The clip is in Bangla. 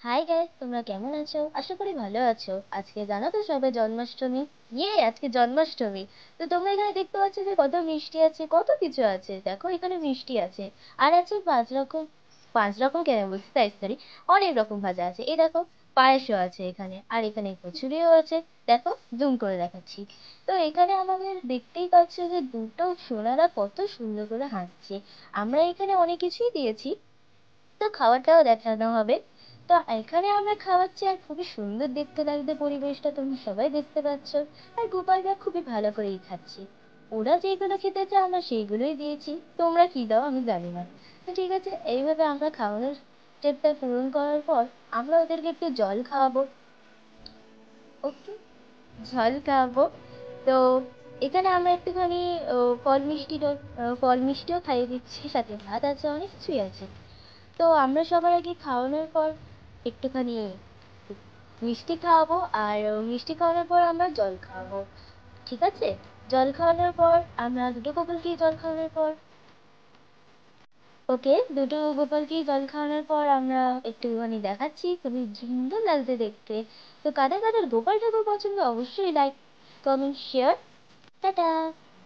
হাই গাইস, তোমরা কেমন আছো? আশা করি ভালো আছো। আজকে জানো তো সবে জন্মাষ্টমী। আজকে জন্মাষ্টমী। তো তোমরা এখানে দেখতে পাচ্ছ যে কত মিষ্টি আছে, কত কিছু আছে। দেখো এখানে মিষ্টি আছে, আর আছে 5 রকম। 5 রকম কেন বলছি, তাই সরি, অনেক রকম ভাজা আছে। এই দেখো, পায়েসও আছে এখানে, আর এখানে কচুরিও আছে। দেখো, জুম করে দেখাচ্ছি। তো এখানে আমাদের দেখতেই পাচ্ছ যে দুটো সোনারা কত সুন্দর করে হাঁটছে। আমরা এখানে অনেক কিছুই দিয়েছি, তো খাওয়াটাও দেখানো হবে। তো এখানে আমরা খাওয়াচ্ছি, আর খুবই সুন্দর দেখতে লাগছে পরিবেশটা, তুমি সবাই দেখতে পাচ্ছ। আর গোপালরা খুবই ভালো করেই খাচ্ছে। ওরা যেগুলো খেতে চায় আমরা সেইগুলোই দিয়েছি। তোমরা কি দাও আমি জানি না। তো ঠিক আছে, এইভাবে আমরা খাওয়ানোর স্টেপটা পূরণ করার পর আমরা ওদেরকে একটু জল খাওয়াবো। ওকে, জল খাওয়াবো। তো এখানে আমরা একটুখানি ফল মিষ্টিও খাইয়ে দিচ্ছি, সাথে ভাত আছে, অনেক কিছুই আছে। তো আমরা সবার আগে খাওয়ানোর পর একটুখানি মিষ্টি খাওয়াবো, আর মিষ্টি খাওয়ানোর পর আমরা জল খাওয়াবো। ঠিক আছে, জল খাওয়ানোর পর আমরা দুটো গোপালকেই জল খাওয়ানোর পর ওকে, দুটো গোপালকেই জল খাওয়ানোর পর আমরা একটুখানি দেখাচ্ছি, খুবই সুন্দর লাগছে দেখতে। তো কাদের কাদের গোপাল ঠাকুর পছন্দ, অবশ্যই লাইক, কমেন্ট, শেয়ার। টাটা।